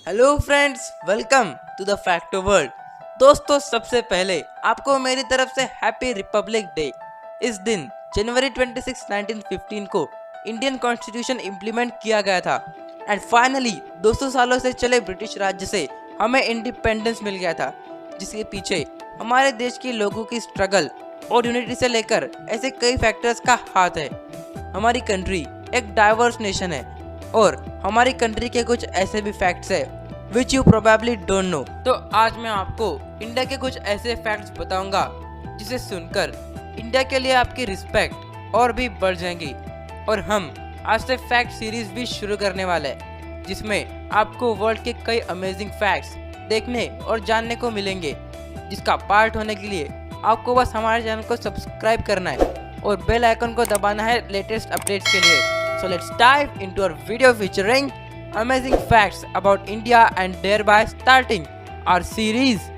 Hello friends, welcome to the Facto World. दोस्तों, सबसे पहले आपको मेरी तरफ से हैप्पी रिपब्लिक डे। इस दिन जनवरी 26, 1915 को इंडियन कॉन्स्टिट्यूशन इम्प्लीमेंट किया गया था एंड फाइनली 200 सालों से चले ब्रिटिश राज्य से हमें इंडिपेंडेंस मिल गया था, जिसके पीछे हमारे देश के लोगों की स्ट्रगल और यूनिटी से लेकर ऐसे कई फैक्टर्स का हाथ है। हमारी कंट्री एक डाइवर्स नेशन है और हमारी कंट्री के कुछ ऐसे भी फैक्ट्स है which you probably don't know. तो आज मैं आपको इंडिया के कुछ ऐसे फैक्ट्स बताऊंगा जिसे सुनकर इंडिया के लिए आपकी रिस्पेक्ट और भी बढ़ जाएंगी। और हम आज से फैक्ट सीरीज भी शुरू करने वाले हैं, जिसमें आपको वर्ल्ड के कई अमेजिंग फैक्ट्स देखने और जानने को मिलेंगे, जिसका पार्ट होने के लिए आपको बस हमारे चैनल को सब्सक्राइब करना है और बेल आइकन को दबाना है लेटेस्ट अपडेट्स के लिए। So let's dive into our video featuring amazing facts about India and thereby starting our series.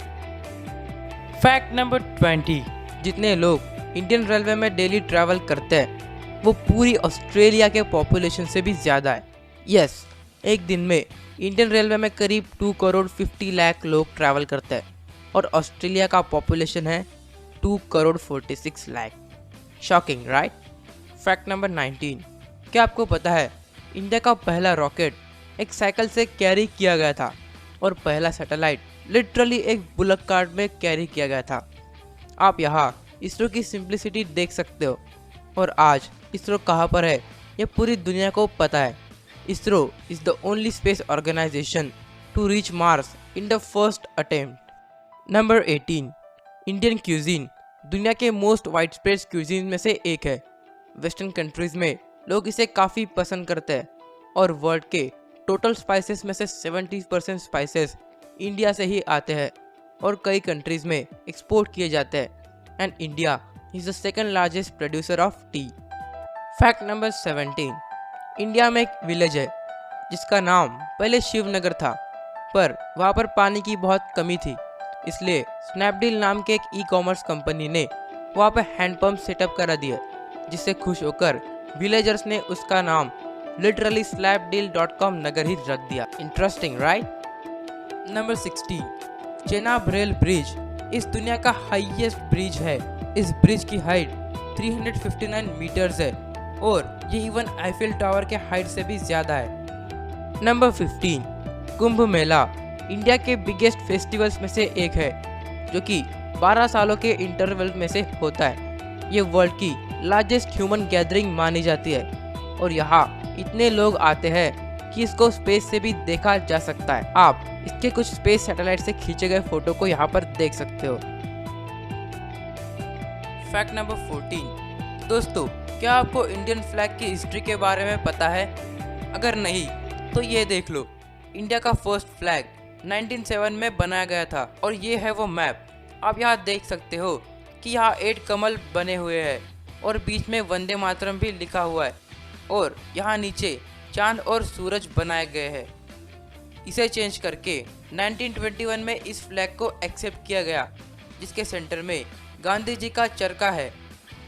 Fact number 20. जितने लोग इंडियन रेलवे में डेली ट्रैवल करते हैं वो पूरी ऑस्ट्रेलिया के पॉपुलेशन से भी ज़्यादा है। यस, एक दिन में इंडियन रेलवे में करीब 2 करोड़ 50 लाख लोग ट्रैवल करते हैं और ऑस्ट्रेलिया का पॉपुलेशन है 2 crore 46 lakh. Shocking, right? Fact number 19. क्या आपको पता है इंडिया का पहला रॉकेट एक साइकिल से कैरी किया गया था और पहला सैटेलाइट लिटरली एक बुलक कार्ट में कैरी किया गया था। आप यहाँ इसरो की सिंप्लिसिटी देख सकते हो। और आज इसरो कहाँ पर है ये पूरी दुनिया को पता है। ISRO is the only space organisation to reach Mars in the first attempt. Number 18. Indian cuisine दुनिया के मोस्ट वाइड स्प्रेड क्यूजीन में से एक है। वेस्टर्न कंट्रीज में लोग इसे काफ़ी पसंद करते हैं और वर्ल्ड के टोटल स्पाइसेस में से 70% स्पाइसेस इंडिया से ही आते हैं और कई कंट्रीज़ में एक्सपोर्ट किए जाते हैं and India is the second largest producer of T. Fact number 17. India में एक विलेज है जिसका नाम पहले शिवनगर था, पर वहाँ पर पानी की बहुत कमी थी, इसलिए स्नैपडील नाम के एक ई-कॉमर्स कंपनी ने वहाँ पर हैंडपम्प सेटअप करा दिया, जिससे खुश होकर विलेजर्स ने उसका नाम लिटरली snapdeal.com नगर ही रख दिया। Interesting, right? Number 60. Chenab rail bridge इस दुनिया का हाईएस्ट ब्रिज है। इस ब्रिज की हाइट 359 मीटर्स है और ये इवन आईफिल टावर के हाइट से भी ज़्यादा है। नंबर 15. कुंभ मेला इंडिया के बिगेस्ट फेस्टिवल्स में से एक है, जो कि 12 सालों के इंटरवल में से होता है। ये वर्ल्ड की लार्जेस्ट ह्यूमन गैदरिंग मानी जाती है और यहाँ इतने लोग आते हैं कि इसको स्पेस से भी देखा जा सकता है। आप इसके कुछ स्पेस सैटेलाइट से खींचे गए फोटो को यहाँ पर देख सकते हो। Fact number 14. दोस्तों, क्या आपको इंडियन फ्लैग की हिस्ट्री के बारे में पता है? अगर नहीं तो ये देख लो। इंडिया का फर्स्ट फ्लैग 1907 में बनाया गया था और ये है वो मैप। आप यहाँ देख सकते हो कि यहाँ 8 कमल बने हुए हैं और बीच में वंदे मातरम भी लिखा हुआ है और यहाँ नीचे चांद और सूरज बनाए गए हैं। इसे चेंज करके 1921 में इस फ्लैग को एक्सेप्ट किया गया, जिसके सेंटर में गांधी जी का चरखा है।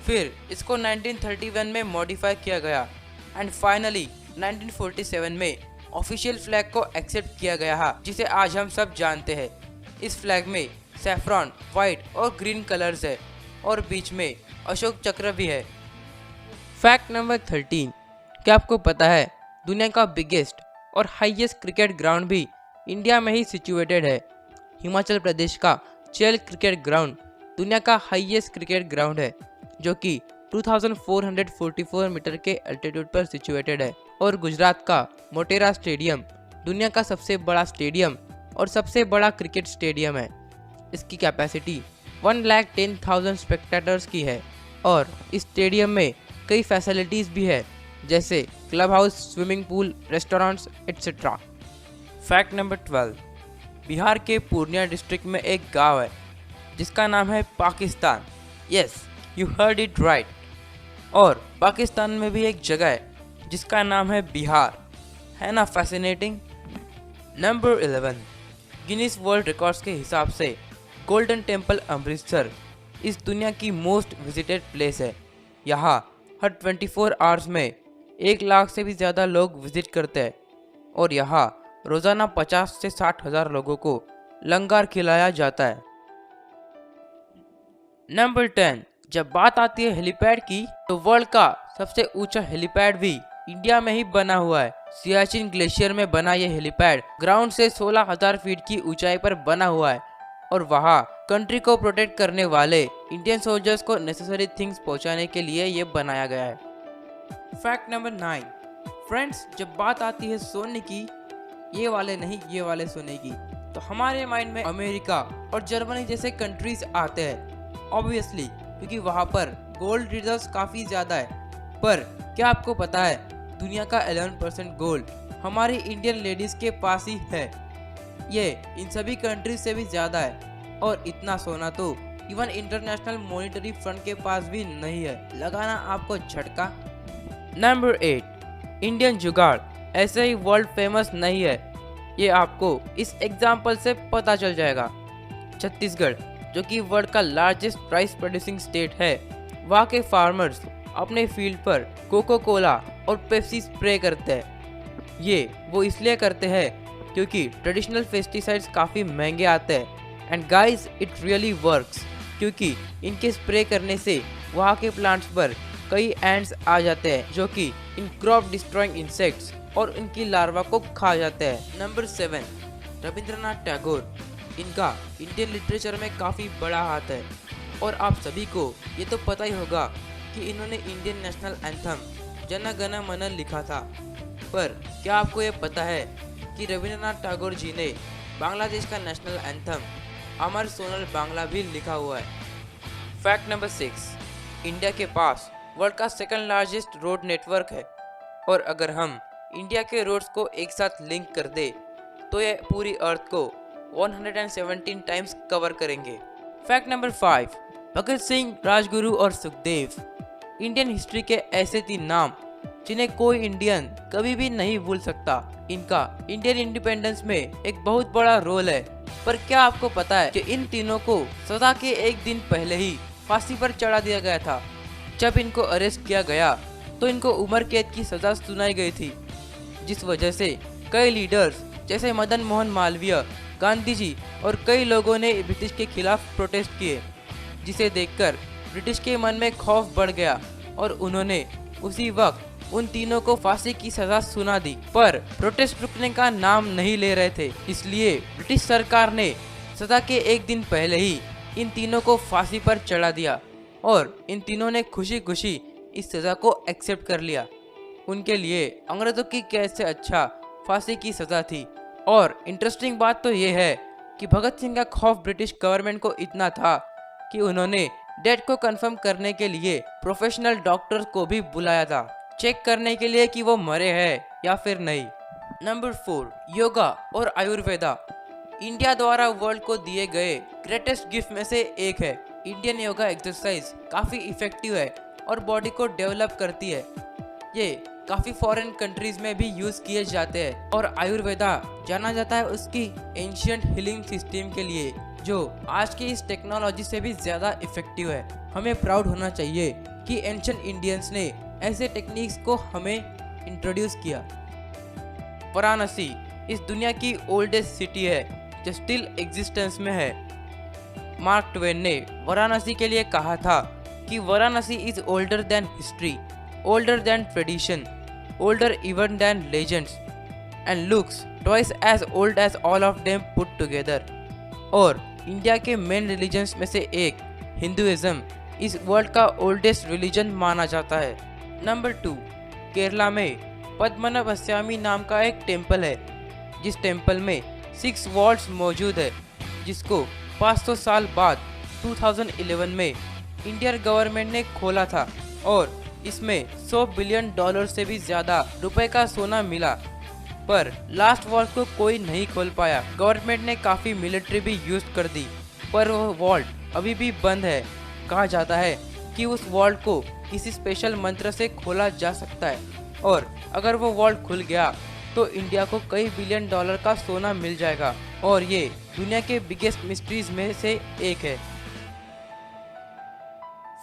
फिर इसको 1931 में मॉडिफाई किया गया एंड फाइनली 1947 में ऑफिशियल फ्लैग को एक्सेप्ट किया गया, जिसे आज हम सब जानते हैं। इस फ्लैग में सैफ्रॉन, वाइट और ग्रीन कलर्स है और बीच में अशोक चक्र भी है। Fact number 13. क्या आपको पता है दुनिया का बिगेस्ट और हाईएस्ट क्रिकेट ग्राउंड भी इंडिया में ही सिचुएटेड है? हिमाचल प्रदेश का चेल क्रिकेट ग्राउंड दुनिया का हाईएस्ट क्रिकेट ग्राउंड है, जो कि 2444 मीटर के अल्टीट्यूड पर सिचुएटेड है। और गुजरात का मोटेरा स्टेडियम दुनिया का सबसे बड़ा स्टेडियम और सबसे बड़ा क्रिकेट स्टेडियम है। इसकी कैपेसिटी 1,10,000 स्पेक्टेटर्स की है और इस स्टेडियम में कई फैसिलिटीज़ भी है, जैसे club house, swimming pool, restaurants etcetera. Fact number 12. Bihar के पूर्णिया डिस्ट्रिक्ट में एक गांव है जिसका नाम है Pakistan. Yes, you heard it right. और पाकिस्तान में भी एक जगह है जिसका नाम है बिहार। है ना fascinating? Number 11. Guinness world records के हिसाब से गोल्डन टेम्पल अमृतसर इस दुनिया की मोस्ट विजिटेड प्लेस है। यहाँ हर 24 आवर्स में 1 लाख से भी ज़्यादा लोग विजिट करते हैं और यहाँ रोजाना 50 से 60 हजार लोगों को लंगर खिलाया जाता है। नंबर 10, जब बात आती है हेलीपैड की, तो वर्ल्ड का सबसे ऊंचा हेलीपैड भी इंडिया में ही बना हुआ है। सियाचिन ग्लेशियर में बना यह हेलीपैड ग्राउंड से 16,000 फीट की ऊंचाई पर बना हुआ है और वहां कंट्री को प्रोटेक्ट करने वाले इंडियन सोल्जर्स को नेसेसरी थिंग्स पहुंचाने के लिए यह बनाया गया है। फैक्ट नंबर 9, फ्रेंड्स, जब बात आती है सोने की, ये वाले नहीं, ये वाले सोने की, तो हमारे माइंड में अमेरिका और जर्मनी जैसे कंट्रीज आते हैं ऑब्वियसली, क्योंकि वहां पर गोल्ड रिजर्व्स काफी ज्यादा है। पर क्या आपको पता है दुनिया का 11% गोल्ड हमारी इंडियन लेडीज के पास ही है। ये इन सभी कंट्रीज से भी ज्यादा है और इतना सोना तो इवन इंटरनेशनल मॉनेटरी फंड के पास भी नहीं है। लगाना आपको झटका। नंबर 8, इंडियन जुगाड़ ऐसे ही वर्ल्ड फेमस नहीं है, ये आपको इस एग्जाम्पल से पता चल जाएगा। छत्तीसगढ़, जो कि वर्ल्ड का लार्जेस्ट राइस प्रोड्यूसिंग स्टेट है, वहाँ के फार्मर्स अपने फील्ड पर कोको कोला और पेप्सी स्प्रे करते हैं। ये वो इसलिए करते हैं क्योंकि ट्रेडिशनल पेस्टिसाइड्स काफ़ी महंगे आते हैं and guys it really works, क्योंकि इनके स्प्रे करने से वहाँ के प्लांट्स पर कई एंड्स आ जाते हैं जो कि इन क्रॉप डिस्ट्रॉइंग इंसेक्ट्स और इनकी लार्वा को खा जाते हैं। नंबर 7, रविंद्रनाथ टैगोर, इनका इंडियन लिटरेचर में काफ़ी बड़ा हाथ है और आप सभी को ये तो पता ही होगा कि इन्होंने Indian national anthem Jana Gana मन लिखा था। पर क्या आपको ये पता है कि रविंद्रनाथ टैगोर जी ने बांग्लादेश का नेशनल एंथम अमर सोनल बांग्ला भी लिखा हुआ है। फैक्ट नंबर 6, इंडिया के पास वर्ल्ड का सेकंड लार्जेस्ट रोड नेटवर्क है और अगर हम इंडिया के रोड्स को एक साथ लिंक कर दे तो ये पूरी अर्थ को 117 टाइम्स कवर करेंगे। फैक्ट नंबर 5, भगत सिंह, राजगुरु और सुखदेव इंडियन हिस्ट्री के ऐसे 3 नाम जिन्हें कोई इंडियन कभी भी नहीं भूल सकता। इनका इंडियन इंडिपेंडेंस में एक बहुत बड़ा रोल है। पर क्या आपको पता है कि इन तीनों को सजा के एक दिन पहले ही फांसी पर चढ़ा दिया गया था। जब इनको अरेस्ट किया गया तो इनको उम्र कैद की सजा सुनाई गई थी, जिस वजह से कई लीडर्स जैसे मदन मोहन मालवीय, गांधी जी और कई लोगों ने ब्रिटिश के खिलाफ प्रोटेस्ट किए, जिसे देखकर ब्रिटिश के मन में खौफ बढ़ गया और उन्होंने उसी वक्त उन तीनों को फांसी की सजा सुना दी। पर प्रोटेस्ट रुकने का नाम नहीं ले रहे थे, इसलिए ब्रिटिश सरकार ने सजा के एक दिन पहले ही इन तीनों को फांसी पर चढ़ा दिया और इन तीनों ने खुशी खुशी इस सजा को एक्सेप्ट कर लिया। उनके लिए अंग्रेजों की कैद से अच्छा फांसी की सजा थी। और इंटरेस्टिंग बात तो ये है कि भगत सिंह का खौफ ब्रिटिश गवर्नमेंट को इतना था कि उन्होंने डेथ को कंफर्म करने के लिए प्रोफेशनल डॉक्टर्स को भी बुलाया था, चेक करने के लिए कि वो मरे हैं या फिर नहीं। नंबर 4, योगा और आयुर्वेदा इंडिया द्वारा वर्ल्ड को दिए गए ग्रेटेस्ट गिफ्ट में से एक है। इंडियन योगा एक्सरसाइज काफ़ी इफेक्टिव है और बॉडी को डेवलप करती है। ये काफ़ी फॉरेन कंट्रीज में भी यूज़ किए जाते हैं और आयुर्वेदा जाना जाता है उसकी एंशियंट हीलिंग सिस्टम के लिए, जो आज की इस टेक्नोलॉजी से भी ज़्यादा इफेक्टिव है। हमें प्राउड होना चाहिए कि एंशियंट इंडियंस ने ऐसे टेक्निक्स को हमें इंट्रोड्यूस किया। वाराणसी इस दुनिया की ओल्डेस्ट सिटी है जो स्टिल एग्जिस्टेंस में है। मार्क ट्वेन ने वाराणसी के लिए कहा था कि Varanasi is older than history, older than tradition, older even than legends and looks twice as old as all of them put together। और इंडिया के मेन रिलीजन्स में से एक हिंदुइज्म इस वर्ल्ड का ओल्डेस्ट रिलीजन माना जाता है। नंबर 2, केरला में पद्मनाभस्वामी नाम का एक टेम्पल है, जिस टेम्पल में 6 वॉल्स मौजूद है, जिसको 500 साल बाद 2011 में इंडियन गवर्नमेंट ने खोला था और इसमें $100 बिलियन से भी ज्यादा रुपए का सोना मिला। पर लास्ट वॉल्ट को कोई नहीं खोल पाया। गवर्नमेंट ने काफ़ी मिलिट्री भी यूज कर दी, पर वह वॉल्ट अभी भी बंद है। कहा जाता है कि उस वॉल्ट को किसी स्पेशल मंत्र से खोला जा सकता है और अगर वो वॉल्ट खुल गया तो इंडिया को कई $1 बिलियन का सोना मिल जाएगा और ये दुनिया के बिगेस्ट मिस्ट्रीज में से एक है।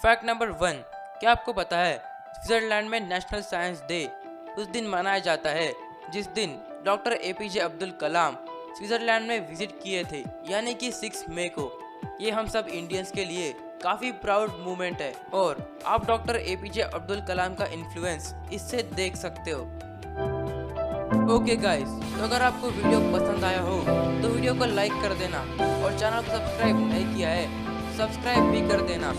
फैक्ट नंबर 1, क्या आपको पता है स्विट्जरलैंड में नेशनल साइंस डे उस दिन मनाया जाता है जिस दिन doctor APJ Abdul Kalam Switzerland में विजिट किए थे, यानी कि 6 मई को। ये हम सब इंडियंस के लिए काफ़ी प्राउड मोमेंट है और आप डॉक्टर एपीजे अब्दुल कलाम का इन्फ्लुएंस इससे देख सकते हो। ओके गाइस, तो अगर आपको वीडियो पसंद आया हो तो वीडियो को लाइक कर देना और चैनल को सब्सक्राइब नहीं किया है सब्सक्राइब भी कर देना।